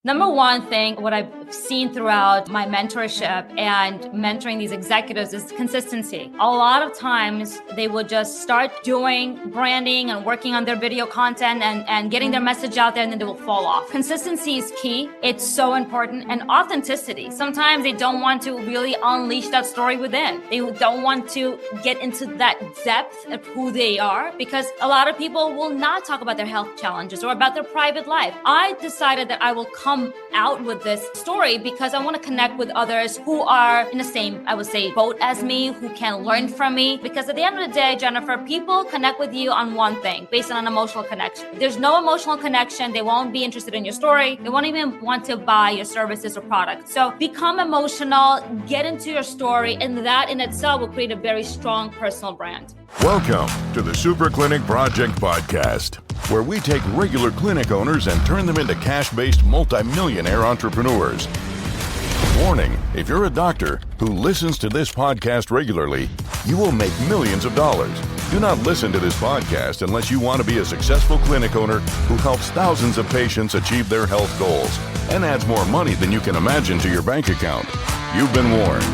Number one thing, what I've seen throughout my mentorship and mentoring these executives is consistency. A lot of times they will just start doing branding and working on their video content and getting their message out there, and then they will fall off. Consistency is key. It's so important. And authenticity. Sometimes they don't want to really unleash that story within. They don't want to get into that depth of who they are, because a lot of people will not talk about their health challenges or about their private life. I decided that I will come out with this story because I want to connect with others who are in the same, I would say, boat as me, who can learn from me. Because at the end of the day, Jennifer, people connect with you on one thing, based on an emotional connection. If there's no emotional connection, they won't be interested in your story. They won't even want to buy your services or products. So become emotional, get into your story, and that in itself will create a very strong personal brand. Welcome to the Super Clinic Project Podcast, where we take regular clinic owners and turn them into cash-based multimillionaire entrepreneurs. Warning, if you're a doctor who listens to this podcast regularly, you will make millions of dollars. Do not listen to this podcast unless you want to be a successful clinic owner who helps thousands of patients achieve their health goals and adds more money than you can imagine to your bank account. You've been warned.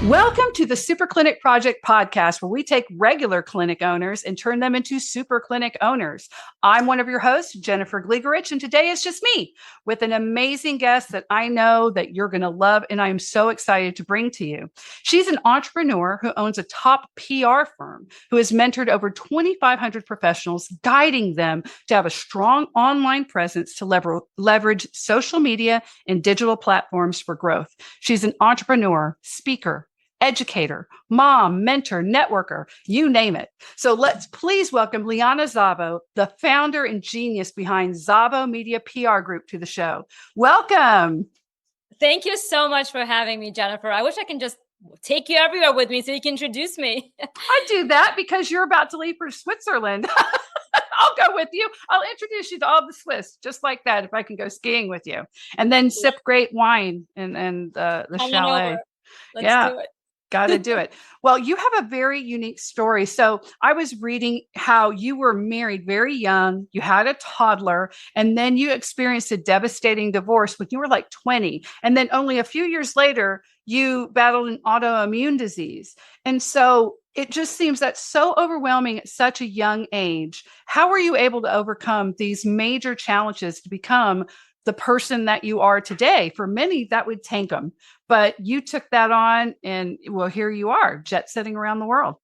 Welcome to the Super Clinic Project Podcast, where we take regular clinic owners and turn them into super clinic owners. I'm one of your hosts, Jennifer Gligoric, and today is just me with an amazing guest that I know that you're going to love, and I am so excited to bring to you. She's an entrepreneur who owns a top PR firm who has mentored over 2,500 professionals, guiding them to have a strong online presence to leverage social media and digital platforms for growth. She's an entrepreneur, speaker, educator, mom, mentor, networker, you name it. So let's please welcome Liana Zavo, the founder and genius behind Zavo Media PR Group, to the show. Welcome. Thank you so much for having me, Jennifer. I wish I can just take you everywhere with me so you can introduce me. I do that because you're about to leave for Switzerland. I'll go with you. I'll introduce you to all the Swiss, just like that, if I can go skiing with you. And then sip great wine and the chalet. Let's do it. Got to do it. Well, you have a very unique story. So I was reading how you were married very young, you had a toddler, and then you experienced a devastating divorce when you were like 20. And then only a few years later, you battled an autoimmune disease. And so it just seems that's so overwhelming at such a young age. How were you able to overcome these major challenges to become the person that you are today? For many, that would tank them. But you took that on, and well, here you are, jet setting around the world.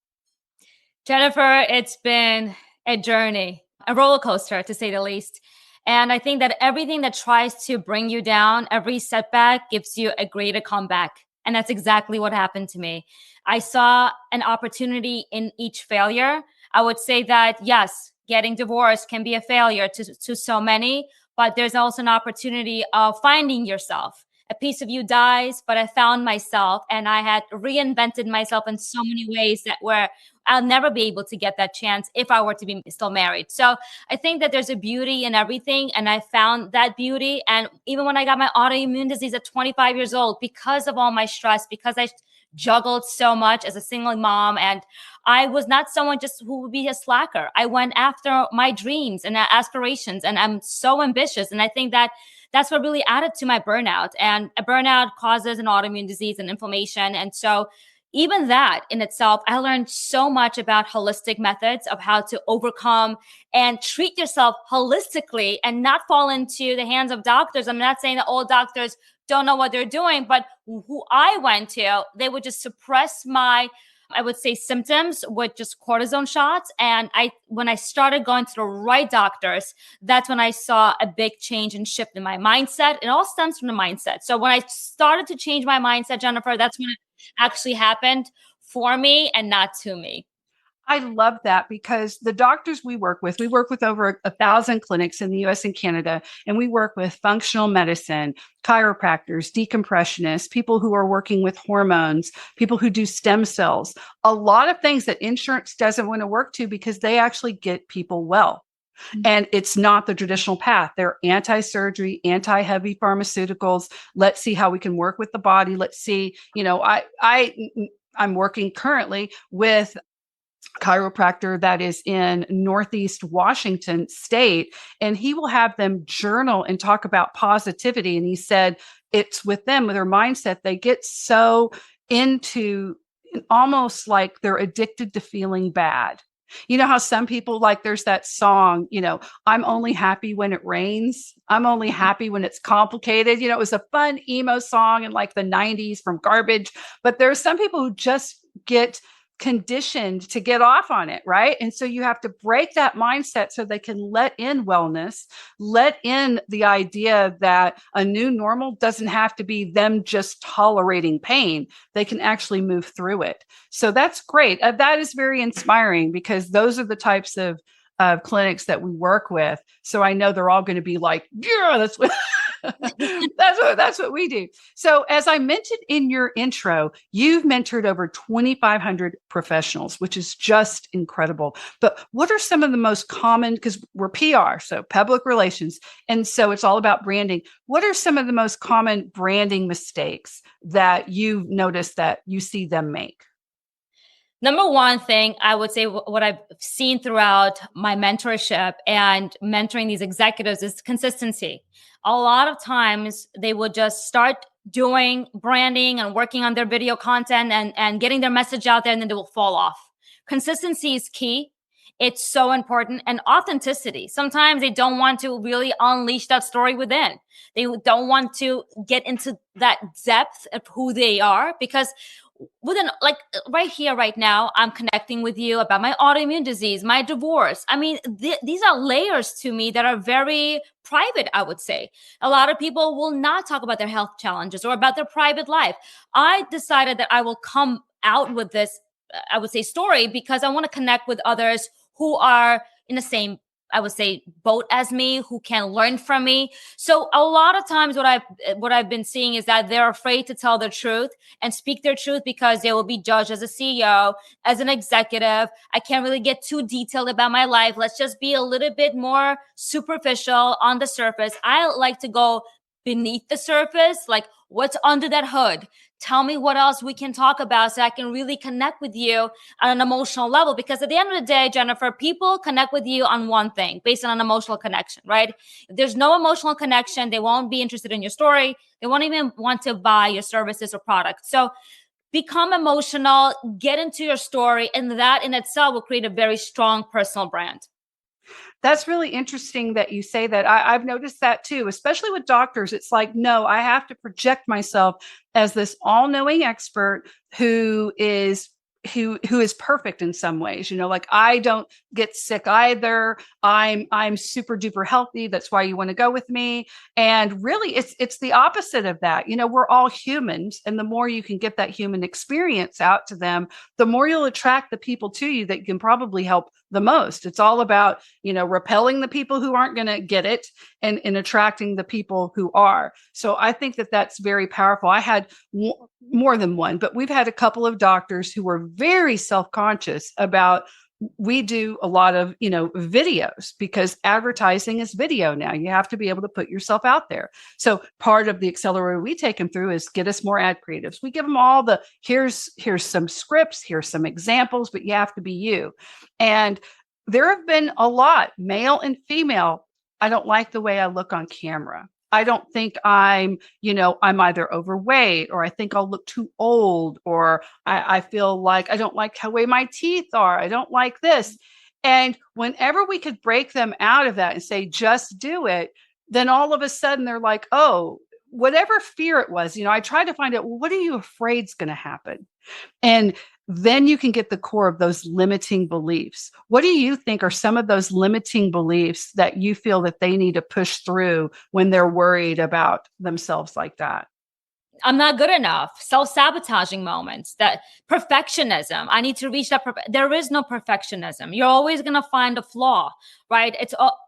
Jennifer, it's been a journey, a roller coaster, to say the least. And I think that everything that tries to bring you down, every setback gives you a greater comeback. And that's exactly what happened to me. I saw an opportunity in each failure. I would say that, yes, getting divorced can be a failure to so many, but there's also an opportunity of finding yourself. A piece of you dies, but I found myself, and I had reinvented myself in so many ways that where I'll never be able to get that chance if I were to be still married. So I think that there's a beauty in everything, and I found that beauty. And even when I got my autoimmune disease at 25 years old, because of all my stress, because I juggled so much as a single mom, and I was not someone just who would be a slacker. I went after my dreams and aspirations, and I'm so ambitious. And I think that that's what really added to my burnout. And a burnout causes an autoimmune disease and inflammation. And so even that in itself, I learned so much about holistic methods of how to overcome and treat yourself holistically and not fall into the hands of doctors. I'm not saying that all doctors don't know what they're doing, but who I went to, they would just suppress my, I would say, symptoms with just cortisone shots. And when I started going to the right doctors, that's when I saw a big change and shift in my mindset. It all stems from the mindset. So when I started to change my mindset, Jennifer, that's when it actually happened for me and not to me. I love that, because the doctors we work with over 1,000 clinics in the US and Canada, and we work with functional medicine, chiropractors, decompressionists, people who are working with hormones, people who do stem cells, a lot of things that insurance doesn't want to work to, because they actually get people well. And it's not the traditional path. They're anti-surgery, anti-heavy pharmaceuticals. Let's see how we can work with the body. Let's see, I'm working currently with chiropractor that is in Northeast Washington State, and he will have them journal and talk about positivity. And he said it's with them, with their mindset, they get so into almost like they're addicted to feeling bad. You know how some people, like, there's that song, I'm only happy when it rains. I'm only happy when it's complicated. It was a fun emo song in like the 90s from Garbage, but there's some people who just get conditioned to get off on it, right? And so you have to break that mindset so they can let in wellness, let in the idea that a new normal doesn't have to be them just tolerating pain. They can actually move through it. So that's great. That is very inspiring, because those are the types of clinics that we work with. So I know they're all going to be like, yeah, that's what that's what we do. So as I mentioned in your intro, you've mentored over 2,500 professionals, which is just incredible. But what are some of the most common, because we're PR, so public relations, and so it's all about branding. What are some of the most common branding mistakes that you've noticed that you see them make? Number one thing I would say, what I've seen throughout my mentorship and mentoring these executives, is consistency. A lot of times they will just start doing branding and working on their video content and getting their message out there, and then they will fall off. Consistency is key. It's so important. And authenticity. Sometimes they don't want to really unleash that story within. They don't want to get into that depth of who they are, because within, like, right here, right now, I'm connecting with you about my autoimmune disease, my divorce. I mean, these are layers to me that are very private, I would say. A lot of people will not talk about their health challenges or about their private life. I decided that I will come out with this, I would say, story, because I want to connect with others who are in the same, I would say, boat as me, who can learn from me. So a lot of times what I've been seeing is that they're afraid to tell their truth and speak their truth, because they will be judged as a CEO, as an executive. I can't really get too detailed about my life. Let's just be a little bit more superficial on the surface. I like to go beneath the surface, like what's under that hood. Tell me what else we can talk about so I can really connect with you on an emotional level. Because at the end of the day, Jennifer, people connect with you on one thing, based on an emotional connection, right? If there's no emotional connection, they won't be interested in your story. They won't even want to buy your services or products. So become emotional, get into your story, and that in itself will create a very strong personal brand. That's really interesting that you say that. I've noticed that too, especially with doctors. It's like, no, I have to project myself as this all-knowing expert who is perfect in some ways. Like, I don't get sick either. I'm super duper healthy. That's why you want to go with me. And really, it's the opposite of that. We're all humans, and the more you can get that human experience out to them, the more you'll attract the people to you that you can probably help the most. It's all about, repelling the people who aren't going to get it, and attracting the people who are. So I think that that's very powerful. I had more than one, but we've had a couple of doctors who were very self-conscious about, we do a lot of, videos, because advertising is video now. You have to be able to put yourself out there. So part of the accelerator we take them through is get us more ad creatives. We give them all the, here's some scripts, here's some examples, but you have to be you. And there have been a lot, male and female. I don't like the way I look on camera. I don't think I'm either overweight, or I think I'll look too old, or I feel like I don't like how way my teeth are. I don't like this. And whenever we could break them out of that and say, just do it, then all of a sudden they're like, oh, whatever fear it was, I tried to find out, well, what are you afraid is going to happen? And then you can get the core of those limiting beliefs. What do you think are some of those limiting beliefs that you feel that they need to push through when they're worried about themselves like that? I'm not good enough. Self-sabotaging moments, that perfectionism. I need to reach that. There is no perfectionism. You're always going to find a flaw, right?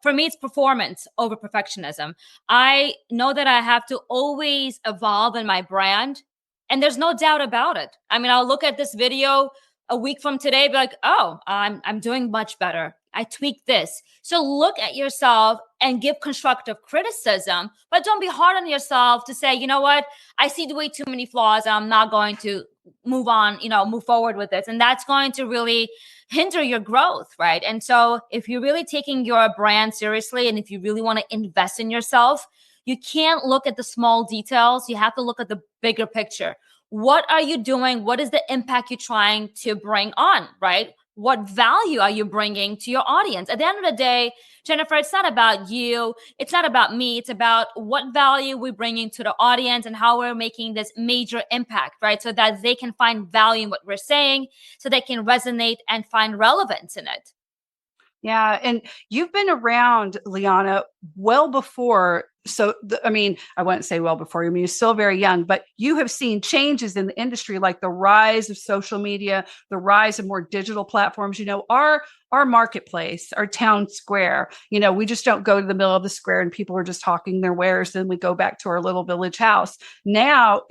For me, it's performance over perfectionism. I know that I have to always evolve in my brand, and there's no doubt about it. I mean, I'll look at this video a week from today, be like, oh, I'm doing much better. I tweaked this. So look at yourself and give constructive criticism, but don't be hard on yourself to say, you know what, I see way too many flaws. I'm not going to move on, move forward with this. And that's going to really hinder your growth, right? And so if you're really taking your brand seriously and if you really want to invest in yourself, you can't look at the small details. You have to look at the bigger picture. What are you doing? What is the impact you're trying to bring on, right? What value are you bringing to your audience? At the end of the day, Jennifer, it's not about you. It's not about me. It's about what value we're bringing to the audience and how we're making this major impact, right? So that they can find value in what we're saying, so they can resonate and find relevance in it. Yeah. And you've been around, Liana, well before. So, I mean, I wouldn't say well before. I mean, you're still very young, but you have seen changes in the industry, like the rise of social media, the rise of more digital platforms. Our marketplace, our town square, we just don't go to the middle of the square and people are just hawking their wares. Then we go back to our little village house. Now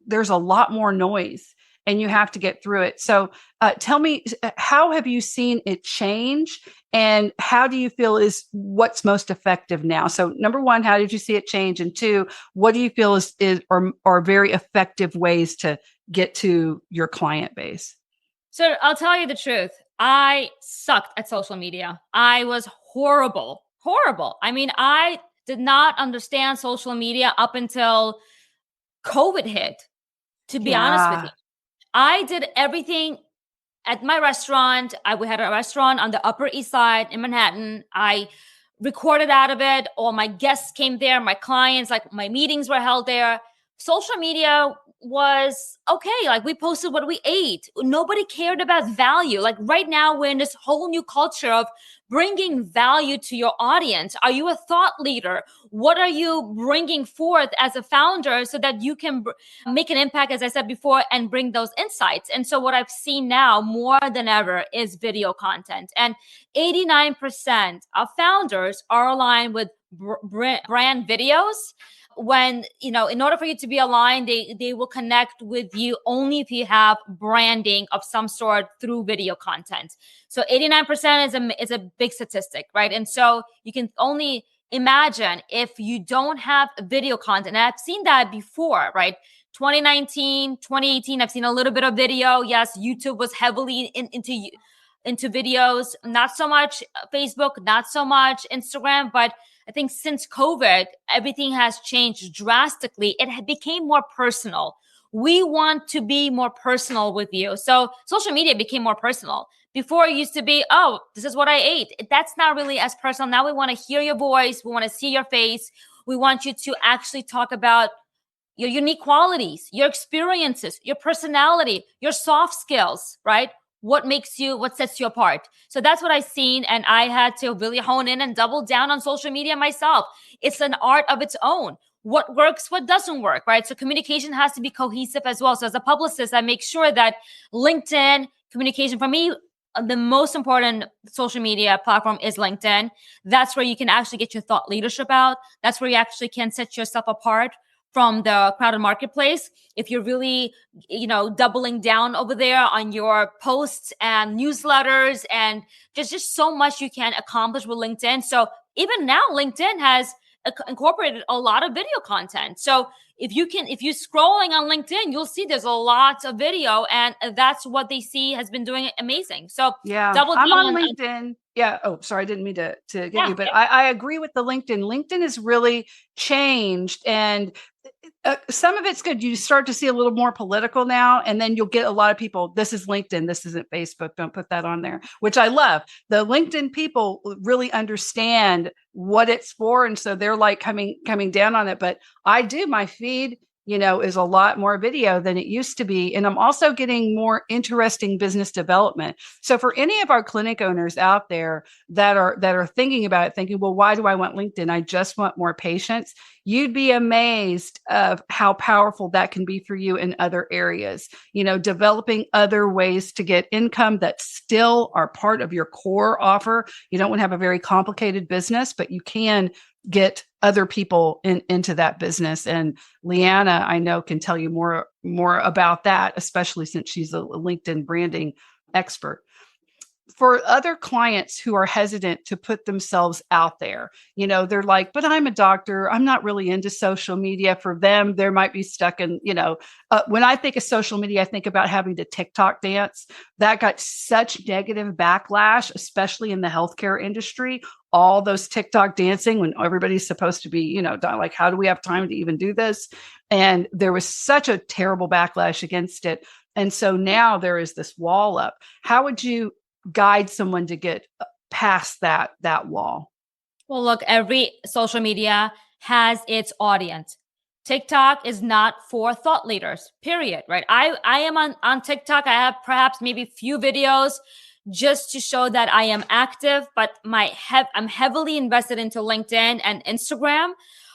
there's a lot more noise and you have to get through it. So tell me, how have you seen it change? And how do you feel is what's most effective now? So number one, how did you see it change? And two, what do you feel are very effective ways to get to your client base? So I'll tell you the truth. I sucked at social media. I was horrible. I mean, I did not understand social media up until COVID hit, to be honest with you. I did everything at my restaurant. We had a restaurant on the Upper East Side in Manhattan. I recorded out of it. All my guests came there, my clients, like my meetings were held there. Social media was okay. Like we posted what we ate. Nobody cared about value. Like right now we're in this whole new culture of bringing value to your audience. Are you a thought leader? What are you bringing forth as a founder so that you can make an impact, as I said before, and bring those insights? And so what I've seen now more than ever is video content. And 89% of founders are aligned with brand videos. When, in order for you to be aligned, they will connect with you only if you have branding of some sort through video content. So 89% is a big statistic, right? And so you can only imagine if you don't have video content. And I've seen that before, right? 2019, 2018, I've seen a little bit of video. Yes, YouTube was heavily into videos, not so much Facebook, not so much Instagram, but I think since COVID, everything has changed drastically. It became more personal. We want to be more personal with you. So social media became more personal. Before it used to be, oh, this is what I ate. That's not really as personal. Now we want to hear your voice. We want to see your face. We want you to actually talk about your unique qualities, your experiences, your personality, your soft skills, right? What sets you apart. So that's what I've seen. And I had to really hone in and double down on social media myself. It's an art of its own. What works, what doesn't work, right? So communication has to be cohesive as well. So as a publicist, I make sure that LinkedIn communication, for me, the most important social media platform is LinkedIn. That's where you can actually get your thought leadership out. That's where you actually can set yourself apart from the crowded marketplace. If you're really, doubling down over there on your posts and newsletters and just so much you can accomplish with LinkedIn. So even now, LinkedIn has incorporated a lot of video content. So if you're scrolling on LinkedIn, you'll see there's a lot of video, and that's what they see has been doing amazing. So yeah, double down I'm on LinkedIn. Yeah. Oh, sorry. I didn't mean to get you, but I agree with the LinkedIn. LinkedIn has really changed, and some of it's good. You start to see a little more political now, and then you'll get a lot of people. This is LinkedIn. This isn't Facebook. Don't put that on there, which I love. The LinkedIn people really understand what it's for, and so they're like coming down on it. But I do, my feed, is a lot more video than it used to be. And I'm also getting more interesting business development. So for any of our clinic owners out there that are thinking about it, thinking, well, why do I want LinkedIn? I just want more patients. You'd be amazed of how powerful that can be for you in other areas, developing other ways to get income that still are part of your core offer. You don't want to have a very complicated business, but you can get other people into that business. And Liana, I know, can tell you more about that, especially since she's a LinkedIn branding expert. for other clients who are hesitant to put themselves out there, they're like, but I'm a doctor. I'm not really into social media. For them, there might be stuck in, when I think of social media, I think about having to TikTok dance. That got such negative backlash, especially in the healthcare industry. All those TikTok dancing when everybody's supposed to be, like, how do we have time to even do this? And there was such a terrible backlash against it. And so now there is this wall up. How would you guide someone to get past that wall? Well, look, every social media has its audience. TikTok is not for thought leaders, period, right? I am on TikTok. I have perhaps maybe few videos just to show that I am active, but I'm heavily invested into LinkedIn and Instagram.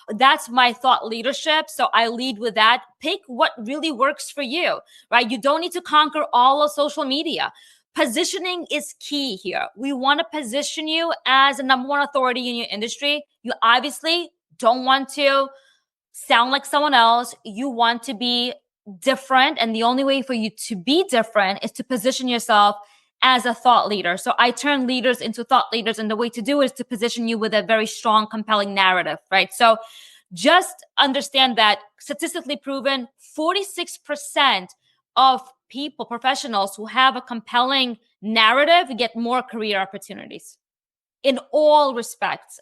That's my thought leadership. So I lead with that. Pick what really works for you, right? You don't need to conquer all of social media. Positioning is key here. We want to position you as a number one authority in your industry. You obviously don't want to sound like someone else. You want to be different. And the only way for you to be different is to position yourself as a thought leader. So I turn leaders into thought leaders. And the way to do it is to position you with a very strong, compelling narrative, right? So just understand that statistically proven 46% of people, professionals who have a compelling narrative get more career opportunities in all respects.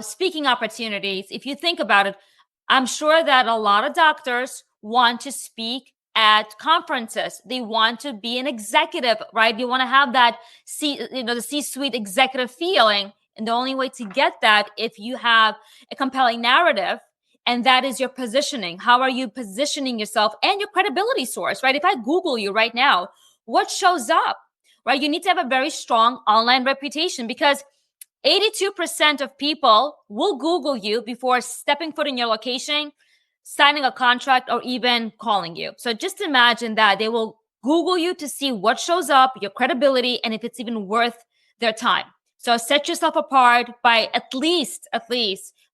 Speaking opportunities, if you think about it, I'm sure that a lot of doctors want to speak at conferences. They want to be an executive, right? You want to have that the C-suite executive feeling. And the only way to get that, if you have a compelling narrative, and that is your positioning. How are you positioning yourself and your credibility source, right? If I Google you right now, what shows up, right? You need to have a very strong online reputation, because 82% of people will Google you before stepping foot in your location, signing a contract, or even calling you. So just imagine that they will Google you to see what shows up, your credibility, and if it's even worth their time. So set yourself apart by at least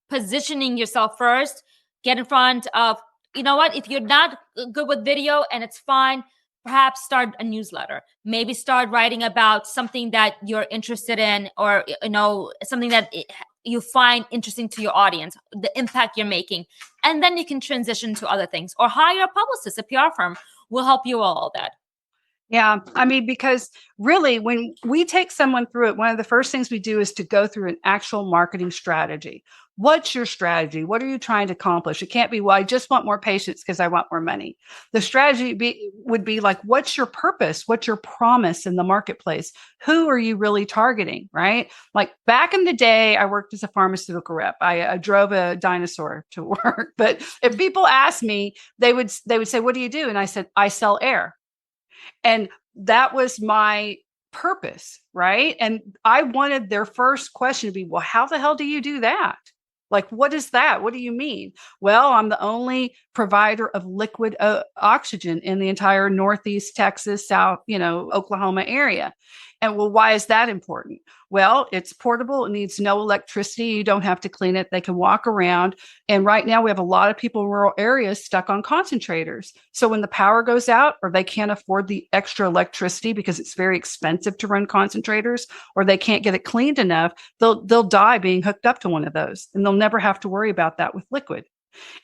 positioning yourself first. Get in front of, if you're not good with video and it's fine, perhaps start a newsletter. Maybe start writing about something that you're interested in, or, something that you find interesting to your audience, the impact you're making. And then you can transition to other things, or hire a publicist, a PR firm will help you all that. Yeah. I mean, because really, when we take someone through it, one of the first things we do is to go through an actual marketing strategy. What's your strategy? What are you trying to accomplish? It can't be, well, I just want more patients because I want more money. The strategy would be like, what's your purpose? What's your promise in the marketplace? Who are you really targeting, right? Like back in the day, I worked as a pharmaceutical rep. I drove a dinosaur to work. But if people asked me, they would say, what do you do? And I said, I sell air. And that was my purpose, right? And I wanted their first question to be, well, how the hell do you do that? Like, what is that? What do you mean? Well, I'm the only provider of liquid oxygen in the entire Northeast Texas, South, Oklahoma area. And well, why is that important? Well, it's portable. It needs no electricity. You don't have to clean it. They can walk around. And right now we have a lot of people in rural areas stuck on concentrators. So when the power goes out, or they can't afford the extra electricity because it's very expensive to run concentrators, or they can't get it cleaned enough, they'll die being hooked up to one of those. And they'll never have to worry about that with liquid.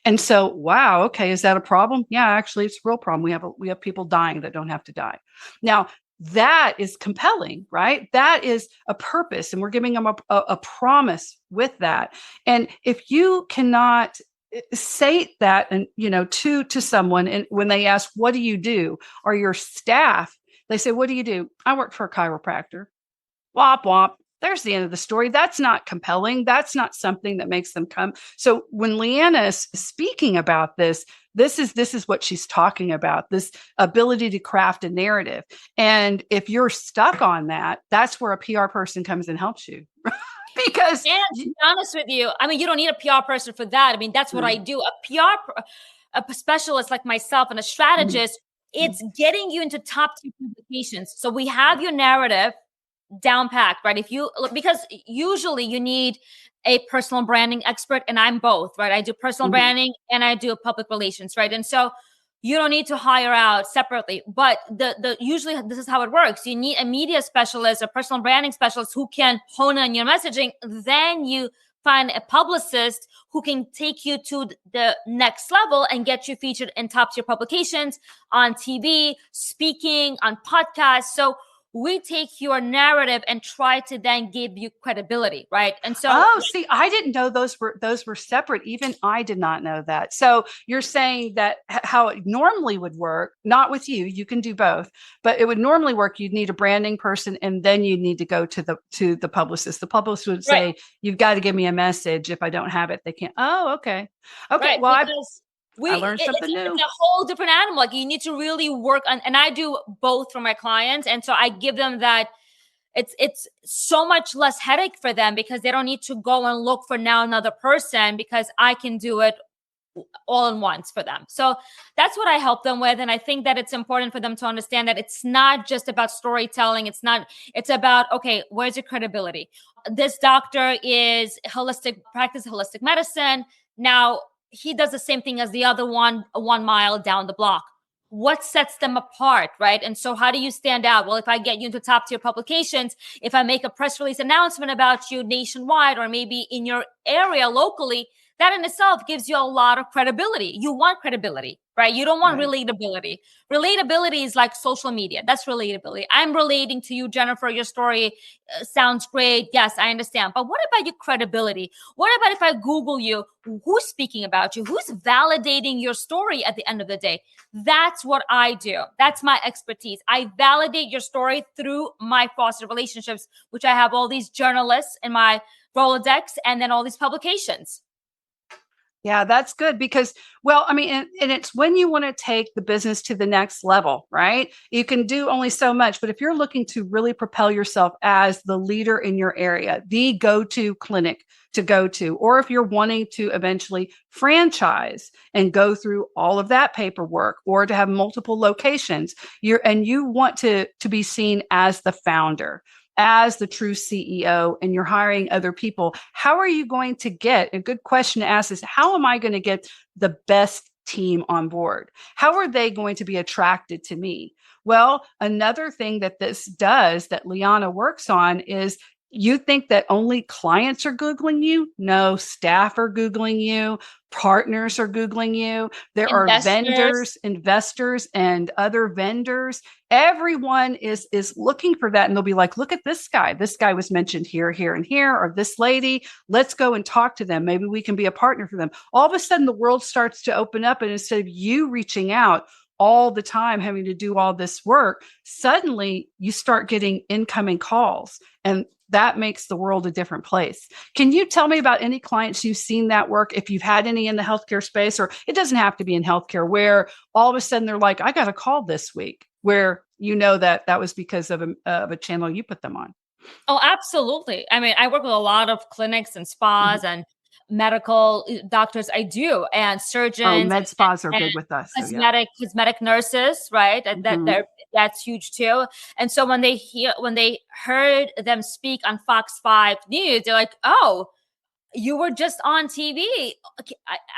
And so, wow, okay, is that a problem? Yeah, actually, it's a real problem. We have people dying that don't have to die. Now, that is compelling, right? That is a purpose, and we're giving them a promise with that. And if you cannot say that, and to someone, and when they ask, "What do you do?" or your staff, they say, "What do you do?" "I work for a chiropractor." Womp womp. There's the end of the story. That's not compelling. That's not something that makes them come. So when Liana is speaking about this is what she's talking about, this ability to craft a narrative. And if you're stuck on that, that's where a PR person comes and helps you. Because, and to be honest with you, I mean, you don't need a PR person for that. I mean, that's what I do. A specialist like myself and a strategist, it's getting you into top 2 publications. So we have your narrative down packed, right? Because usually you need a personal branding expert, and I'm both, right? I do personal branding and I do public relations, right? And so you don't need to hire out separately. But the usually this is how it works. You need a media specialist, a personal branding specialist who can hone in your messaging. Then you find a publicist who can take you to the next level and get you featured in top tier publications, on TV, speaking, on podcasts. So we take your narrative and try to then give you credibility, right? And so, see, I didn't know those were separate. Even I did not know that. So you're saying that how it normally would work, not with you, you can do both, but it would normally work. You'd need a branding person, and then you need to go to the publicist. The publicist would say, right, you've got to give me a message. If I don't have it, they can't. Oh, okay. Right, well, I learned something new. It's a whole different animal. Like, you need to really work on, and I do both for my clients. And so I give them that. It's so much less headache for them because they don't need to go and look for now another person, because I can do it all in once for them. So that's what I help them with. And I think that it's important for them to understand that it's not just about storytelling. It's about, okay, where's your credibility? This doctor is practice holistic medicine. Now he does the same thing as the other one 1 mile down the block. What sets them apart, right? And so how do you stand out? Well, if I get you into top tier publications, if I make a press release announcement about you nationwide, or maybe in your area locally, that in itself gives you a lot of credibility. You want credibility, right? You don't want relatability. Relatability is like social media. That's relatability. I'm relating to you, Jennifer. Your story sounds great. Yes, I understand. But what about your credibility? What about if I Google you? Who's speaking about you? Who's validating your story at the end of the day? That's what I do. That's my expertise. I validate your story through my foster relationships, which I have all these journalists in my Rolodex and then all these publications. Yeah, that's good because, well, I mean, and it's when you want to take the business to the next level, right? You can do only so much, but if you're looking to really propel yourself as the leader in your area, the go-to clinic to go to, or if you're wanting to eventually franchise and go through all of that paperwork, or to have multiple locations, you want to be seen as the founder, as the true CEO, and you're hiring other people, how are you going to get, a good question to ask is, how am I going to get the best team on board? How are they going to be attracted to me? Well, another thing that this does that Liana works on is, you think that only clients are Googling you? No, staff are Googling you. Partners are Googling you. There are vendors, investors, and other vendors. Everyone is looking for that. And they'll be like, look at this guy. This guy was mentioned here, here, and here, or this lady. Let's go and talk to them. Maybe we can be a partner for them. All of a sudden, the world starts to open up. And instead of you reaching out all the time, having to do all this work, suddenly you start getting incoming calls. And that makes the world a different place. Can you tell me about any clients you've seen that work, if you've had any in the healthcare space, or it doesn't have to be in healthcare, where all of a sudden they're like, I got a call this week, where you know that was because of a channel you put them on? Oh, absolutely. I mean, I work with a lot of clinics and spas and medical doctors. I do, and surgeons. Med spas are big with us. Cosmetic nurses, right? That's huge too. And so when they heard them speak on Fox 5 News, they're like, "Oh, you were just on TV."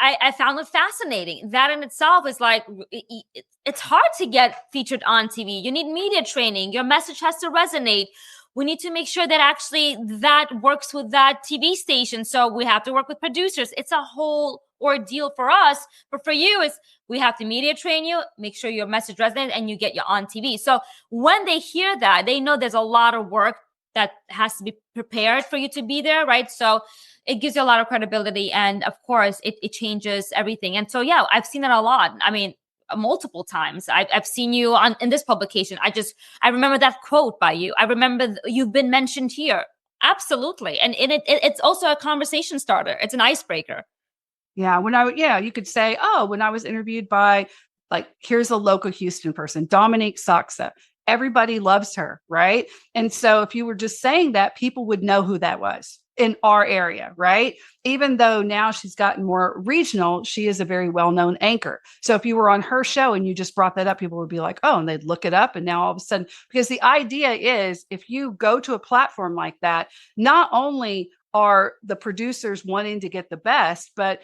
I found it fascinating. That in itself is like, it's hard to get featured on TV. You need media training. Your message has to resonate. We need to make sure that actually that works with that TV station. So we have to work with producers. It's a whole ordeal for us. But for you, is we have to media train you, make sure your message resonates, and you get you on TV. So when they hear that, they know there's a lot of work that has to be prepared for you to be there, right? So it gives you a lot of credibility. And of course, it changes everything. And so, yeah, I've seen it a lot. I mean, multiple times. I've seen you in this publication. I remember that quote by you. I remember you've been mentioned here. Absolutely. And it's also a conversation starter. It's an icebreaker. Yeah. You could say, oh, when I was interviewed by, like, here's a local Houston person, Dominique Saxa. Everybody loves her, right? And so if you were just saying that, people would know who that was in our area, right? Even though now she's gotten more regional, she is a very well-known anchor. So if you were on her show and you just brought that up, people would be like, oh, and they'd look it up. And now all of a sudden, because the idea is, if you go to a platform like that, not only are the producers wanting to get the best, but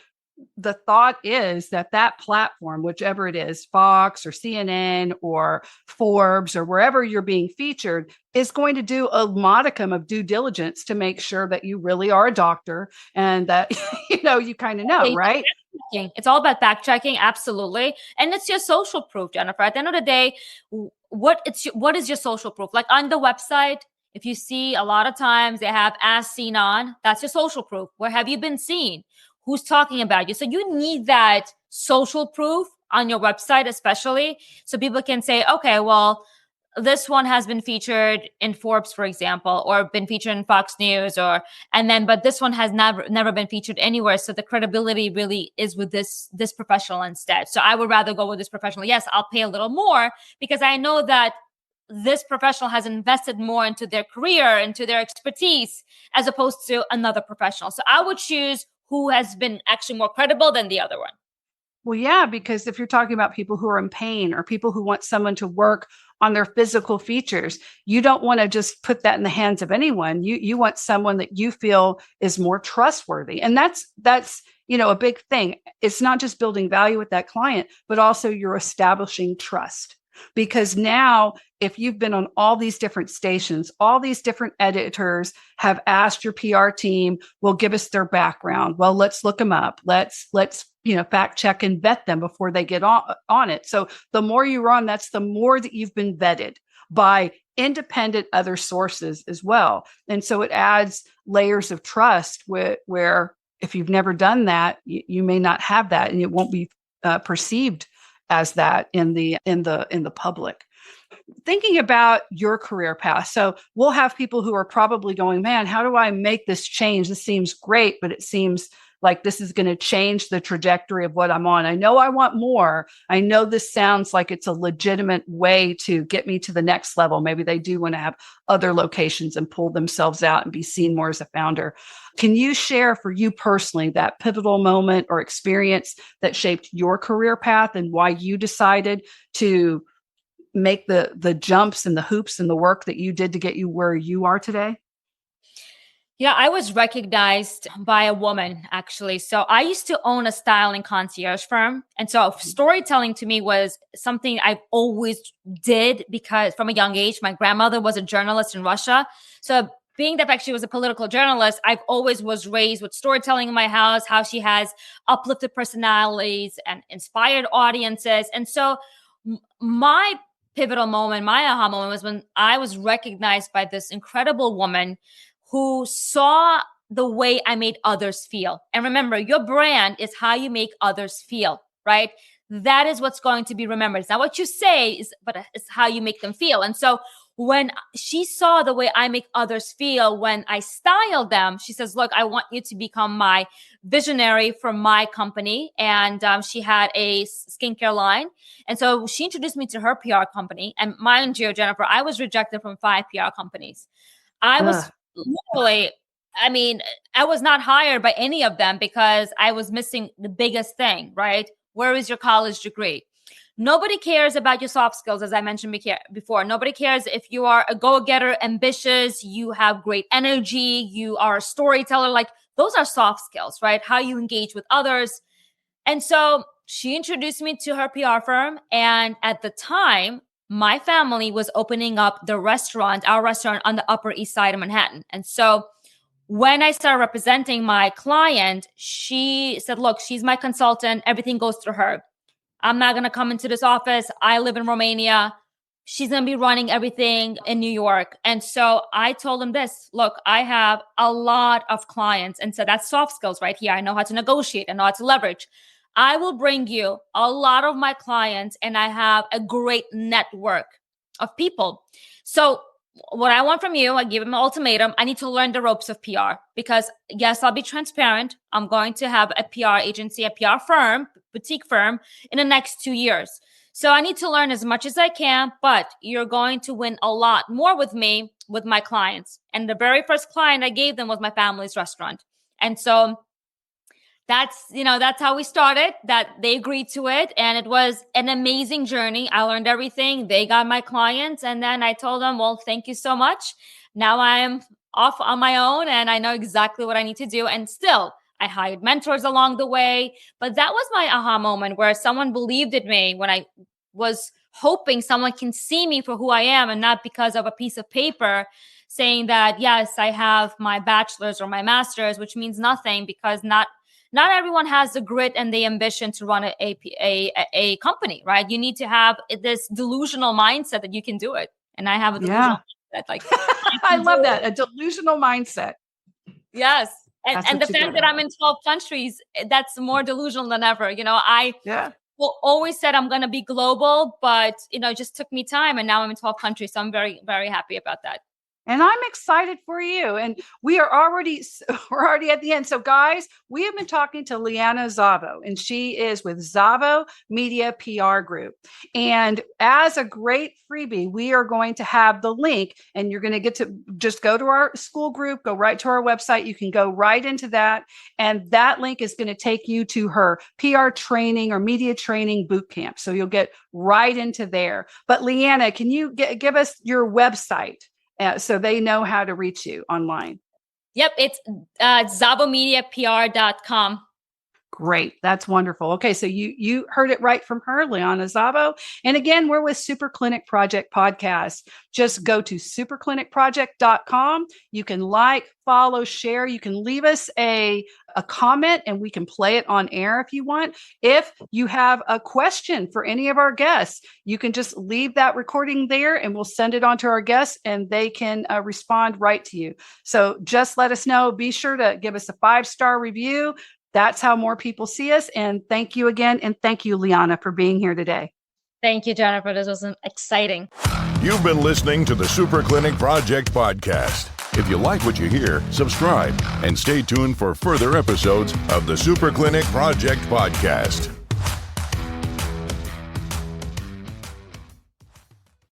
the thought is that that platform, whichever it is, Fox or CNN or Forbes or wherever you're being featured, is going to do a modicum of due diligence to make sure that you really are a doctor and that, you kind of know, right? It's all about fact checking. Absolutely. And it's your social proof, Jennifer. At the end of the day, what is your social proof? Like on the website, if you see a lot of times they have as seen on, that's your social proof. Where have you been seen? Who's talking about you? So you need that social proof on your website, especially so people can say, okay, well, this one has been featured in Forbes, for example, or been featured in Fox News, but this one has never been featured anywhere. So the credibility really is with this professional instead. So I would rather go with this professional. Yes, I'll pay a little more because I know that this professional has invested more into their career, into their expertise, as opposed to another professional. So I would choose who has been actually more credible than the other one. Well, yeah, because if you're talking about people who are in pain or people who want someone to work on their physical features, you don't want to just put that in the hands of anyone. You want someone that you feel is more trustworthy. And that's a big thing. It's not just building value with that client, but also you're establishing trust. Because now, if you've been on all these different stations, all these different editors have asked your PR team, well, give us their background. Well, let's look them up. Let's fact check and vet them before they get on it. So the more you run, that's the more that you've been vetted by independent other sources as well. And so it adds layers of trust where if you've never done that, you may not have that, and it won't be perceived as that in the public. Thinking about your career path. So we'll have people who are probably going, man, how do I make this change? This seems great, but it seems like this is going to change the trajectory of what I'm on. I know I want more. I know this sounds like it's a legitimate way to get me to the next level. Maybe they do want to have other locations and pull themselves out and be seen more as a founder. Can you share for you personally that pivotal moment or experience that shaped your career path and why you decided to make the jumps and the hoops and the work that you did to get you where you are today? Yeah, I was recognized by a woman, actually. So I used to own a styling concierge firm. And so storytelling to me was something I always did because from a young age, my grandmother was a journalist in Russia. So being that she was a political journalist, I've always was raised with storytelling in my house, how she has uplifted personalities and inspired audiences. And so my pivotal moment, my aha moment was when I was recognized by this incredible woman who saw the way I made others feel. And remember, your brand is how you make others feel, right? That is what's going to be remembered. It's not what you say, but it's how you make them feel. And so when she saw the way I make others feel when I style them, she says, look, I want you to become my visionary for my company. And she had a skincare line. And so she introduced me to her PR company. And mind you, Jennifer, I was rejected from 5 PR companies. I was literally, I was not hired by any of them because I was missing the biggest thing, right? Where is your college degree? Nobody cares about your soft skills, as I mentioned before. Nobody cares if you are a go-getter, ambitious, you have great energy, you are a storyteller. Like those are soft skills, right? How you engage with others. And so she introduced me to her PR firm. And at the time, my family was opening up our restaurant on the Upper East Side of Manhattan. And so when I started representing my client, she said, look, she's my consultant. Everything goes through her. I'm not going to come into this office. I live in Romania. She's going to be running everything in New York. And so I told him this, look, I have a lot of clients. And so that's soft skills right here. I know how to negotiate. I know how to leverage. I will bring you a lot of my clients and I have a great network of people. So what I want from you, I give him an ultimatum. I need to learn the ropes of PR because yes, I'll be transparent. I'm going to have a PR agency, a PR firm, boutique firm in the next 2 years. So I need to learn as much as I can, but you're going to win a lot more with me, with my clients. And the very first client I gave them was my family's restaurant. And so that's how we started, that they agreed to it. And it was an amazing journey. I learned everything. They got my clients. And then I told them, well, thank you so much. Now I'm off on my own and I know exactly what I need to do. And still, I hired mentors along the way. But that was my aha moment where someone believed in me when I was hoping someone can see me for who I am and not because of a piece of paper saying that, yes, I have my bachelor's or my master's, which means nothing because not everyone has the grit and the ambition to run a company, right? You need to have this delusional mindset that you can do it. And I have a delusional mindset. Like, I love that. A delusional mindset. Yes. That's And the what you fact gotta that I'm have. in 12 countries, that's more delusional than ever. I Yeah. always said I'm going to be global, but, it just took me time. And now I'm in 12 countries. So I'm very, very happy about that. And I'm excited for you. And we're already at the end. So guys, we have been talking to Liana Zavo, and she is with Zavo Media PR Group. And as a great freebie, we are going to have the link, and you're going to get to just go to our school group, go right to our website. You can go right into that. And that link is going to take you to her PR training or media training boot camp. So you'll get right into there. But Liana, can you give us your website? So they know how to reach you online. Yep. It's ZavoMediaPR.com. Great. That's wonderful. Okay. So you heard it right from her, Liana Zavo. And again, we're with Super Clinic Project Podcast. Just go to superclinicproject.com. You can like, follow, share. You can leave us a comment and we can play it on air if you want. If you have a question for any of our guests, you can just leave that recording there and we'll send it on to our guests and they can respond right to you. So just let us know. Be sure to give us a 5-star review. That's how more people see us. And thank you again. And thank you, Liana, for being here today. Thank you, Jennifer. This was exciting. You've been listening to the Super Clinic Project Podcast. If you like what you hear, subscribe and stay tuned for further episodes of the Super Clinic Project Podcast.